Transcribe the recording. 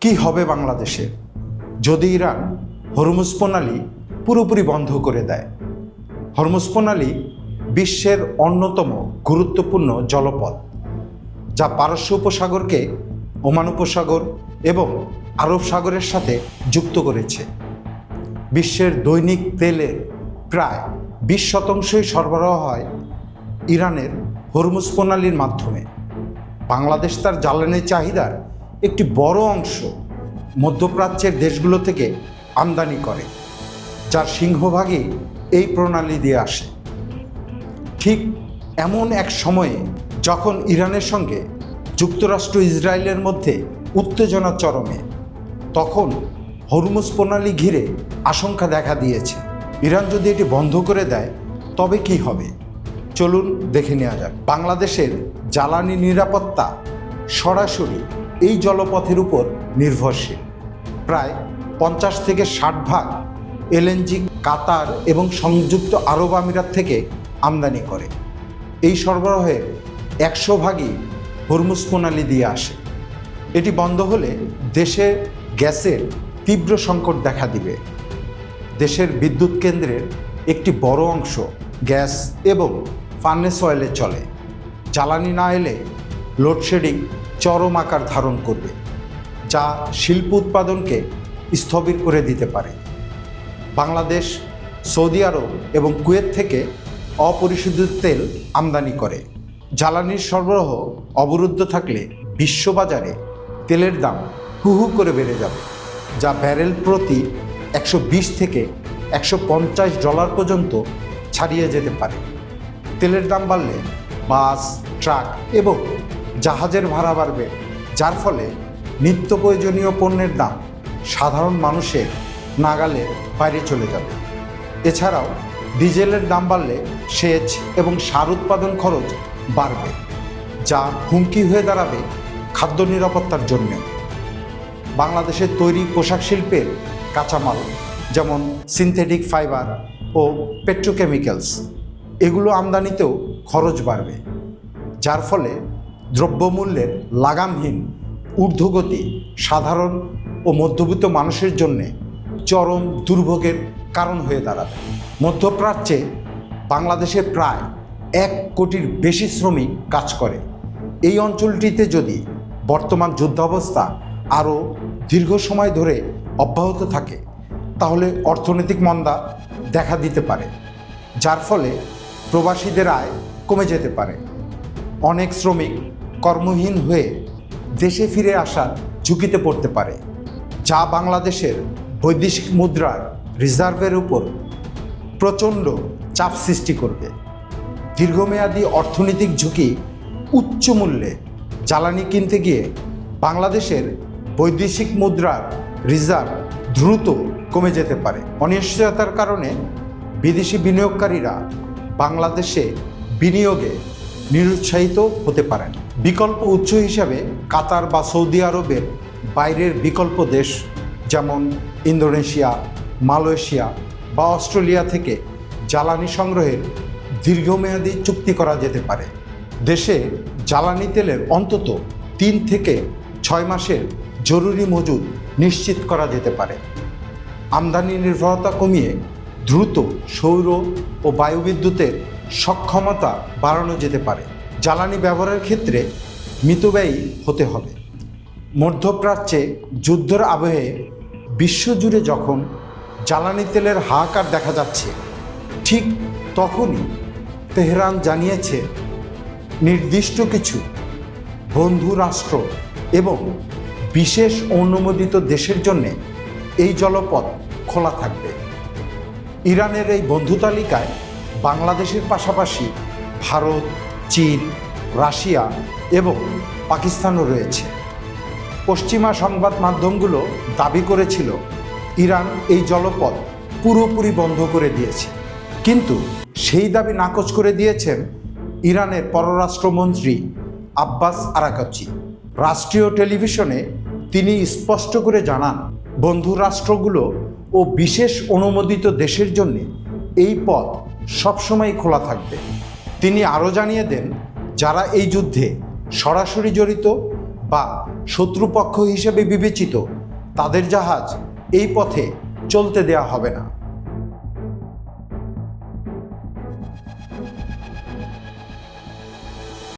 কি হবে বাংলাদেশে যদি ইরান হরমুজ প্রণালী পুরোপুরি বন্ধ করে দেয়? হরমুজ প্রণালী বিশ্বের অন্যতম গুরুত্বপূর্ণ জলপথ, যা পারস্য উপসাগরকে ওমান উপসাগর এবং আরব সাগরের সাথে যুক্ত করেছে। বিশ্বের দৈনিক তেলের প্রায় 20% সরবরাহ হয় ইরানের হরমুজ প্রণালীর মাধ্যমে। বাংলাদেশ তার জ্বালানি চাহিদার একটি বড় অংশ মধ্যপ্রাচ্যের দেশগুলো থেকে আমদানি করে, যার সিংহভাগই এই প্রণালী দিয়ে আসে। ঠিক এমন এক সময়ে যখন ইরানের সঙ্গে যুক্তরাষ্ট্র ইসরায়েলের মধ্যে উত্তেজনা চরমে, তখন হরমুজ প্রণালী ঘিরে আশঙ্কা দেখা দিয়েছে। ইরান যদি এটি বন্ধ করে দেয় তবে কি হবে, চলুন দেখে নেওয়া যাক। বাংলাদেশের জ্বালানি নিরাপত্তা সরাসরি এই জলপথের উপর নির্ভরশীল। প্রায় 50 থেকে 60% এলএনজি কাতার এবং সংযুক্ত আরব আমিরাত থেকে আমদানি করে। এই সরবরাহের 100% হরমুজ প্রণালী দিয়ে আসে। এটি বন্ধ হলে দেশে গ্যাসের তীব্র সংকট দেখা দিবে। দেশের বিদ্যুৎ কেন্দ্রের একটি বড় অংশ গ্যাস এবং ফার্নেস অয়েলে চলে। জ্বালানি না এলে লোডশেডিং চরম আকার ধারণ করবে, যা শিল্প উৎপাদনকে স্থবির করে দিতে পারে। বাংলাদেশ সৌদি আরব এবং কুয়েত থেকে অপরিশোধিত তেল আমদানি করে। জ্বালানির সরবরাহ অবরুদ্ধ থাকলে বিশ্ববাজারে তেলের দাম হু হু করে বেড়ে যাবে, যা ব্যারেল প্রতি 120 থেকে $150 পর্যন্ত ছাড়িয়ে যেতে পারে। তেলের দাম বাড়লে বাস, ট্রাক এবং জাহাজের ভাড়া বাড়বে, যার ফলে নিত্য প্রয়োজনীয় পণ্যের দাম সাধারণ মানুষের নাগালের বাইরে চলে যাবে। এছাড়াও ডিজেলের দাম বাড়লে সেচ এবং সার উৎপাদন খরচ বাড়বে, যা হুমকি হয়ে দাঁড়াবে খাদ্য নিরাপত্তার জন্য। বাংলাদেশের তৈরি পোশাক শিল্পের কাঁচামাল যেমন সিনথেটিক ফাইবার ও পেট্রোকেমিক্যালস, এগুলো আমদানিতেও খরচ বাড়বে, যার ফলে দ্রব্যমূল্যের লাগামহীন ঊর্ধ্বগতি সাধারণ ও মধ্যবিত্ত মানুষের জন্যে চরম দুর্ভোগের কারণ হয়ে দাঁড়াবে। মধ্যপ্রাচ্যে বাংলাদেশে প্রায় 1 কোটির বেশি শ্রমিক কাজ করে। এই অঞ্চলটিতে যদি বর্তমান যুদ্ধাবস্থা আরও দীর্ঘ সময় ধরে অব্যাহত থাকে, তাহলে অর্থনৈতিক মন্দা দেখা দিতে পারে, যার ফলে প্রবাসীদের আয় কমে যেতে পারে। অনেক শ্রমিক কর্মহীন হয়ে দেশে ফিরে আসার ঝুঁকিতে পড়তে পারে, যা বাংলাদেশের বৈদেশিক মুদ্রার রিজার্ভের উপর প্রচণ্ড চাপ সৃষ্টি করবে। দীর্ঘমেয়াদী অর্থনৈতিক ঝুঁকি, উচ্চ মূল্যে জ্বালানি কিনতে গিয়ে বাংলাদেশের বৈদেশিক মুদ্রার রিজার্ভ দ্রুত কমে যেতে পারে। অনিশ্চয়তার কারণে বিদেশি বিনিয়োগকারীরা বাংলাদেশে বিনিয়োগে নিরুৎসাহিত হতে পারেন। বিকল্প উৎস হিসাবে কাতার বা সৌদি আরবের বাইরের বিকল্প দেশ যেমন ইন্দোনেশিয়া, মালয়েশিয়া বা অস্ট্রেলিয়া থেকে জ্বালানি সংগ্রহের দীর্ঘমেয়াদী চুক্তি করা যেতে পারে। দেশে জ্বালানি তেলের অন্তত 3 থেকে 6 মাসের জরুরি মজুদ নিশ্চিত করা যেতে পারে। আমদানি নির্ভরতা কমিয়ে দ্রুত সৌর ও বায়ুবিদ্যুতের সক্ষমতা বাড়ানো যেতে পারে। জ্বালানি ব্যবহারের ক্ষেত্রে মিতব্যয়ী হতে হবে। মধ্যপ্রাচ্যে যুদ্ধের আবহে বিশ্বজুড়ে যখন জ্বালানি তেলের হাহাকার দেখা যাচ্ছে, ঠিক তখনই তেহরান জানিয়েছে নির্দিষ্ট কিছু বন্ধু রাষ্ট্র এবং বিশেষ অনুমোদিত দেশের জন্য এই জলপথ খোলা থাকবে। ইরানের এই বন্ধু তালিকায় বাংলাদেশের পাশাপাশি ভারত, চীন, রাশিয়া এবং পাকিস্তানও রয়েছে। পশ্চিমা সংবাদ মাধ্যমগুলো দাবি করেছিল ইরান এই জলপথ পুরোপুরি বন্ধ করে দিয়েছে, কিন্তু সেই দাবি নাকচ করে দিয়েছেন ইরানের পররাষ্ট্রমন্ত্রী আব্বাস আরাকচি। রাষ্ট্রীয় টেলিভিশনে তিনি স্পষ্ট করে জানান, বন্ধু রাষ্ট্রগুলো ও বিশেষ অনুমোদিত দেশের জন্য এই পথ সবসময় খোলা থাকবে। তিনি আরও জানিয়ে দেন, যারা এই যুদ্ধে সরাসরি জড়িত বা শত্রুপক্ষ হিসেবে বিবেচিত তাদের জাহাজ এই পথে চলতে দেওয়া হবে না।